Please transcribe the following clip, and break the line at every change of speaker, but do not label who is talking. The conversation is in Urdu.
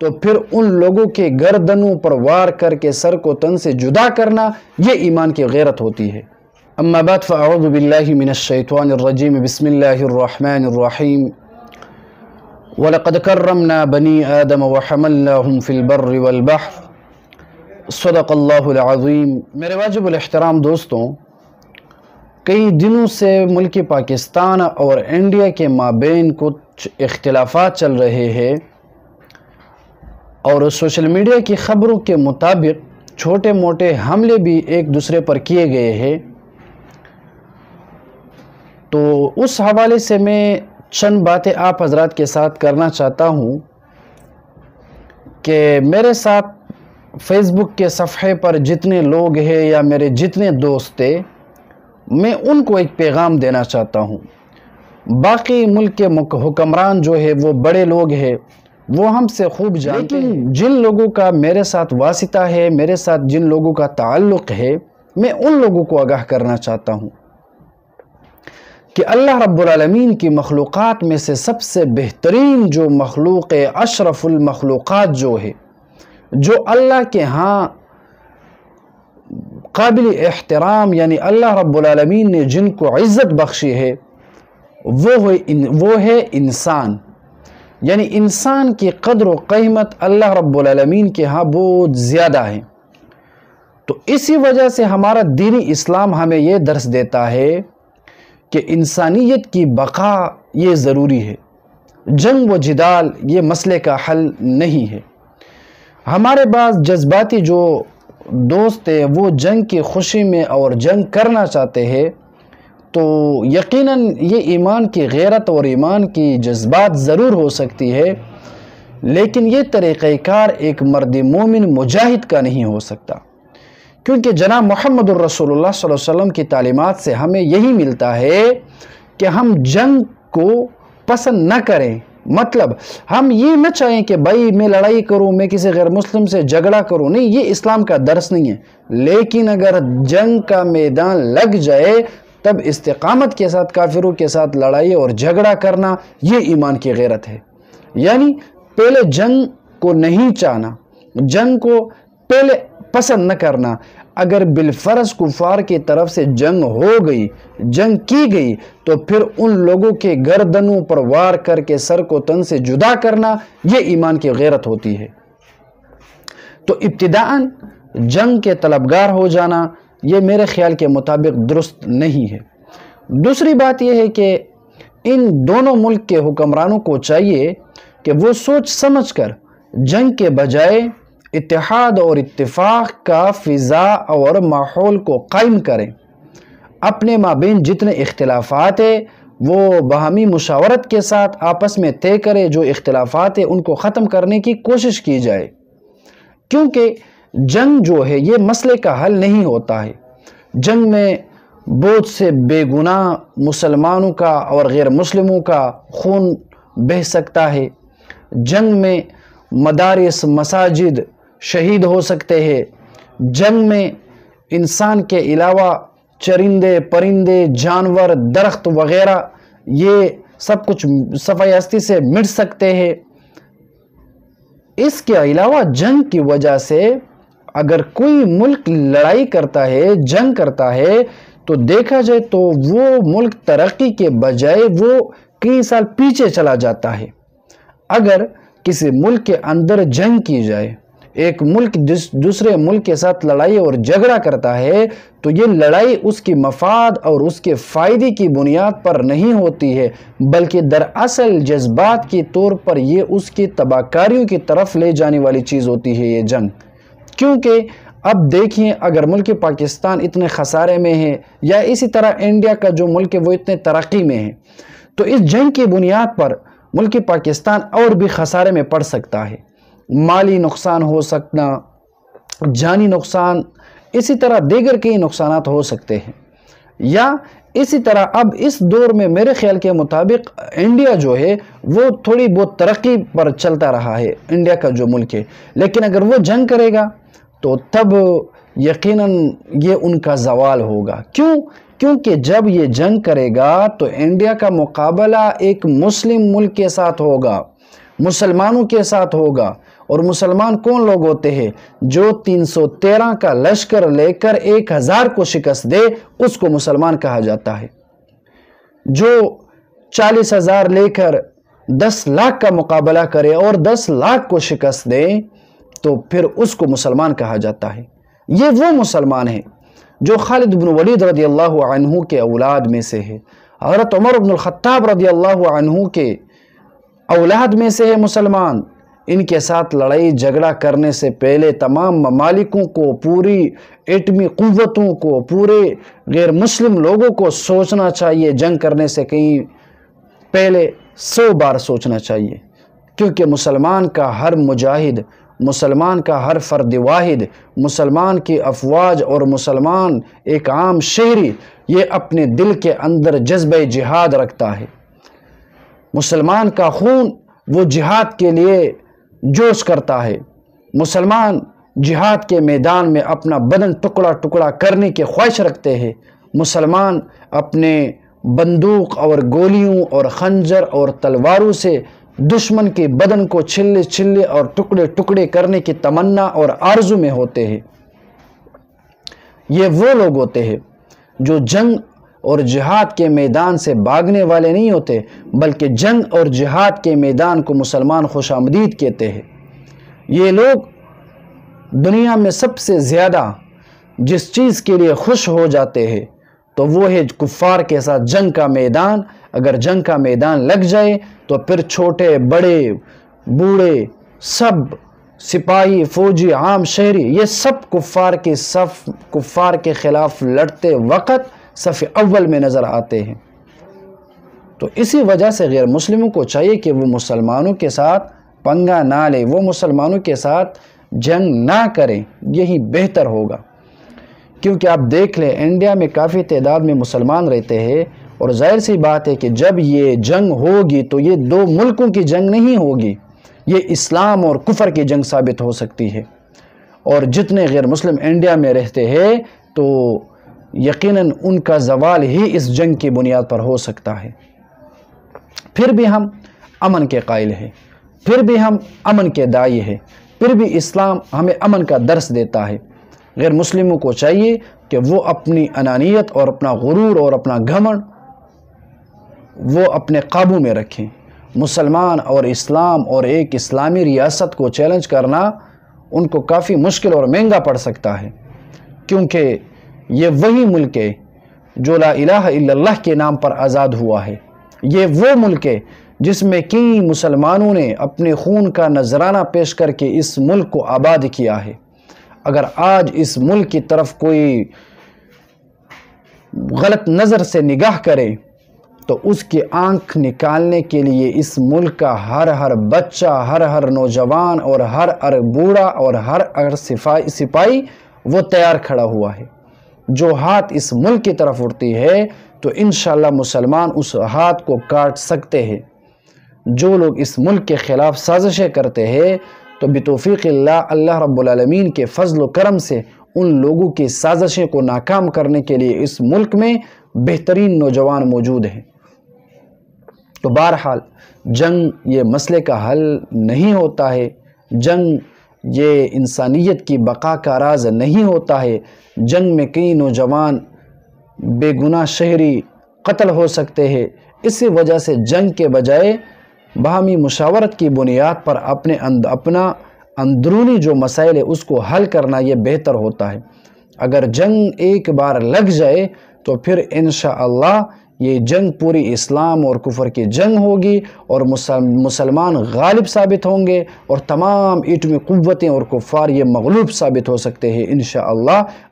تو پھر ان لوگوں کے گردنوں پر وار کر کے سر کو تن سے جدا کرنا یہ ایمان کی غیرت ہوتی ہے۔ اما بعد فاعوذ باللہ من الشیطان الرجیم، بسم اللہ الرحمن الرحیم۔ وَلَقَدْ كَرَّمْنَا بَنِي آدَمَ وَحَمَلْنَاهُمْ فِي الْبَرِّ وَالْبَحْرِ صدق اللہ العظیم۔ میرے واجب الاحترام دوستوں، کئی دنوں سے ملک پاکستان اور انڈیا کے مابین کچھ اختلافات چل رہے ہیں، اور سوشل میڈیا کی خبروں کے مطابق چھوٹے موٹے حملے بھی ایک دوسرے پر کیے گئے ہیں۔ تو اس حوالے سے میں چند باتیں آپ حضرات کے ساتھ کرنا چاہتا ہوں کہ میرے ساتھ فیس بک کے صفحے پر جتنے لوگ ہیں یا میرے جتنے دوست ہیں، میں ان کو ایک پیغام دینا چاہتا ہوں۔ باقی ملک کے حکمران جو ہے وہ بڑے لوگ ہیں، وہ ہم سے خوب جانتے ہیں، لیکن جن لوگوں کا میرے ساتھ واسطہ ہے، میرے ساتھ جن لوگوں کا تعلق ہے، میں ان لوگوں کو آگاہ کرنا چاہتا ہوں کہ اللہ رب العالمین کی مخلوقات میں سے سب سے بہترین جو مخلوق ہے، اشرف المخلوقات جو ہے، جو اللہ کے ہاں قابل احترام، یعنی اللہ رب العالمین نے جن کو عزت بخشی ہے، وہ ہے انسان۔ یعنی انسان کی قدر و قیمت اللہ رب العالمین کے ہاں بہت زیادہ ہے۔ تو اسی وجہ سے ہمارا دین اسلام ہمیں یہ درس دیتا ہے کہ انسانیت کی بقا یہ ضروری ہے۔ جنگ و جدال یہ مسئلے کا حل نہیں ہے۔ ہمارے بعض جذباتی جو دوست ہیں وہ جنگ کی خوشی میں اور جنگ کرنا چاہتے ہیں، تو یقیناً یہ ایمان کی غیرت اور ایمان کی جذبات ضرور ہو سکتی ہے، لیکن یہ طریقہ کار ایک مرد مومن مجاہد کا نہیں ہو سکتا، کیونکہ جناب محمد الرسول اللہ صلی اللہ علیہ وسلم کی تعلیمات سے ہمیں یہی ملتا ہے کہ ہم جنگ کو پسند نہ کریں۔ مطلب ہم یہ نہ چاہیں کہ بھائی میں لڑائی کروں، میں کسی غیر مسلم سے جھگڑا کروں، نہیں، یہ اسلام کا درس نہیں ہے۔ لیکن اگر جنگ کا میدان لگ جائے تب استقامت کے ساتھ کافروں کے ساتھ لڑائی اور جھگڑا کرنا یہ ایمان کی غیرت ہے۔ یعنی پہلے جنگ کو نہیں چاہنا، جنگ کو پہلے پسند نہ کرنا۔ اگر بالفرض کفار کی طرف سے جنگ ہو گئی، جنگ کی گئی، تو پھر ان لوگوں کے گردنوں پر وار کر کے سر کو تن سے جدا کرنا یہ ایمان کی غیرت ہوتی ہے۔ تو ابتداءً جنگ کے طلبگار ہو جانا یہ میرے خیال کے مطابق درست نہیں ہے۔ دوسری بات یہ ہے کہ ان دونوں ملک کے حکمرانوں کو چاہیے کہ وہ سوچ سمجھ کر جنگ کے بجائے اتحاد اور اتفاق کا فضا اور ماحول کو قائم کریں۔ اپنے مابین جتنے اختلافات ہیں وہ باہمی مشاورت کے ساتھ آپس میں طے کرے، جو اختلافات ہیں ان کو ختم کرنے کی کوشش کی جائے، کیونکہ جنگ جو ہے یہ مسئلے کا حل نہیں ہوتا ہے۔ جنگ میں بہت سے بے گناہ مسلمانوں کا اور غیر مسلموں کا خون بہہ سکتا ہے۔ جنگ میں مدارس، مساجد شہید ہو سکتے ہیں۔ جنگ میں انسان کے علاوہ چرندے، پرندے، جانور، درخت وغیرہ یہ سب کچھ صفحہ ہستی سے مٹ سکتے ہیں۔ اس کے علاوہ جنگ کی وجہ سے اگر کوئی ملک لڑائی کرتا ہے، جنگ کرتا ہے، تو دیکھا جائے تو وہ ملک ترقی کے بجائے وہ کئی سال پیچھے چلا جاتا ہے۔ اگر کسی ملک کے اندر جنگ کی جائے، ایک ملک دوسرے ملک کے ساتھ لڑائی اور جھگڑا کرتا ہے، تو یہ لڑائی اس کی مفاد اور اس کے فائدے کی بنیاد پر نہیں ہوتی ہے، بلکہ دراصل جذبات کے طور پر یہ اس کی تباہ کاریوں کی طرف لے جانے والی چیز ہوتی ہے یہ جنگ۔ کیونکہ اب دیکھیں، اگر ملک پاکستان اتنے خسارے میں ہے، یا اسی طرح انڈیا کا جو ملک ہے وہ اتنے ترقی میں ہے، تو اس جنگ کی بنیاد پر ملک پاکستان اور بھی خسارے میں پڑ سکتا ہے۔ مالی نقصان ہو سکنا، جانی نقصان، اسی طرح دیگر کئی نقصانات ہو سکتے ہیں۔ یا اسی طرح اب اس دور میں میرے خیال کے مطابق انڈیا جو ہے وہ تھوڑی بہت ترقی پر چلتا رہا ہے، انڈیا کا جو ملک ہے، لیکن اگر وہ جنگ کرے گا تو تب یقیناً یہ ان کا زوال ہوگا۔ کیونکہ جب یہ جنگ کرے گا تو انڈیا کا مقابلہ ایک مسلم ملک کے ساتھ ہوگا، مسلمانوں کے ساتھ ہوگا، اور مسلمان کون لوگ ہوتے ہیں؟ جو 313 کا لشکر لے کر 1000 کو شکست دے، اس کو مسلمان کہا جاتا ہے۔ جو 40,000 لے کر 10 لاکھ کا مقابلہ کرے اور 10 لاکھ کو شکست دے تو پھر اس کو مسلمان کہا جاتا ہے۔ یہ وہ مسلمان ہیں جو خالد بن ولید رضی اللہ عنہ کے اولاد میں سے ہے، حضرت عمر بن الخطاب رضی اللہ عنہ کے اولاد میں سے ہے مسلمان۔ ان کے ساتھ لڑائی جھگڑا کرنے سے پہلے تمام ممالکوں کو، پوری ایٹمی قوتوں کو، پورے غیر مسلم لوگوں کو سوچنا چاہیے، جنگ کرنے سے کہیں پہلے 100 بار سوچنا چاہیے، کیونکہ مسلمان کا ہر مجاہد، مسلمان کا ہر فرد واحد، مسلمان کی افواج اور مسلمان ایک عام شہری یہ اپنے دل کے اندر جذبہ جہاد رکھتا ہے۔ مسلمان کا خون وہ جہاد کے لیے جوش کرتا ہے۔ مسلمان جہاد کے میدان میں اپنا بدن ٹکڑا ٹکڑا کرنے کی خواہش رکھتے ہیں۔ مسلمان اپنے بندوق اور گولیوں اور خنجر اور تلواروں سے دشمن کے بدن کو چھلے چھلے اور ٹکڑے ٹکڑے کرنے کی تمنا اور آرزو میں ہوتے ہیں۔ یہ وہ لوگ ہوتے ہیں جو جنگ اور جہاد کے میدان سے بھاگنے والے نہیں ہوتے، بلکہ جنگ اور جہاد کے میدان کو مسلمان خوش آمدید کہتے ہیں۔ یہ لوگ دنیا میں سب سے زیادہ جس چیز کے لیے خوش ہو جاتے ہیں تو وہ ہے کفار کے ساتھ جنگ کا میدان۔ اگر جنگ کا میدان لگ جائے تو پھر چھوٹے بڑے بوڑھے سب، سپاہی فوجی عام شہری، یہ سب کفار کے خلاف لڑتے وقت صف اول میں نظر آتے ہیں۔ تو اسی وجہ سے غیر مسلموں کو چاہیے کہ وہ مسلمانوں کے ساتھ پنگا نہ لے، وہ مسلمانوں کے ساتھ جنگ نہ کریں، یہی بہتر ہوگا۔ کیونکہ آپ دیکھ لیں انڈیا میں کافی تعداد میں مسلمان رہتے ہیں، اور ظاہر سی بات ہے کہ جب یہ جنگ ہوگی تو یہ 2 ملکوں کی جنگ نہیں ہوگی، یہ اسلام اور کفر کی جنگ ثابت ہو سکتی ہے۔ اور جتنے غیر مسلم انڈیا میں رہتے ہیں تو یقیناً ان کا زوال ہی اس جنگ کی بنیاد پر ہو سکتا ہے۔ پھر بھی ہم امن کے قائل ہیں، پھر بھی ہم امن کے داعی ہیں، پھر بھی اسلام ہمیں امن کا درس دیتا ہے۔ غیر مسلموں کو چاہیے کہ وہ اپنی انانیت اور اپنا غرور اور اپنا گھمنڈ وہ اپنے قابو میں رکھیں۔ مسلمان اور اسلام اور ایک اسلامی ریاست کو چیلنج کرنا ان کو کافی مشکل اور مہنگا پڑ سکتا ہے، کیونکہ یہ وہی ملک ہے جو لا الہ الا اللہ کے نام پر آزاد ہوا ہے۔ یہ وہ ملک ہے جس میں کئی مسلمانوں نے اپنے خون کا نذرانہ پیش کر کے اس ملک کو آباد کیا ہے۔ اگر آج اس ملک کی طرف کوئی غلط نظر سے نگاہ کرے تو اس کی آنکھ نکالنے کے لیے اس ملک کا ہر بچہ، ہر نوجوان اور ہر بوڑھا اور ہر سپاہی وہ تیار کھڑا ہوا ہے۔ جو ہاتھ اس ملک کی طرف اٹھتی ہے تو انشاءاللہ مسلمان اس ہاتھ کو کاٹ سکتے ہیں۔ جو لوگ اس ملک کے خلاف سازشیں کرتے ہیں تو بتوفیق اللہ رب العالمین کے فضل و کرم سے ان لوگوں کی سازشیں کو ناکام کرنے کے لیے اس ملک میں بہترین نوجوان موجود ہیں۔ تو بہرحال جنگ یہ مسئلے کا حل نہیں ہوتا ہے، جنگ یہ انسانیت کی بقا کا راز نہیں ہوتا ہے۔ جنگ میں کئی نوجوان بے گناہ شہری قتل ہو سکتے ہیں۔ اسی وجہ سے جنگ کے بجائے باہمی مشاورت کی بنیاد پر اپنا اندرونی جو مسائل ہے اس کو حل کرنا یہ بہتر ہوتا ہے۔ اگر جنگ ایک بار لگ جائے تو پھر انشاءاللہ یہ جنگ پوری اسلام اور کفر کی جنگ ہوگی اور مسلمان غالب ثابت ہوں گے اور تمام ایٹمی قوتیں اور کفار یہ مغلوب ثابت ہو سکتے ہیں انشاءاللہ۔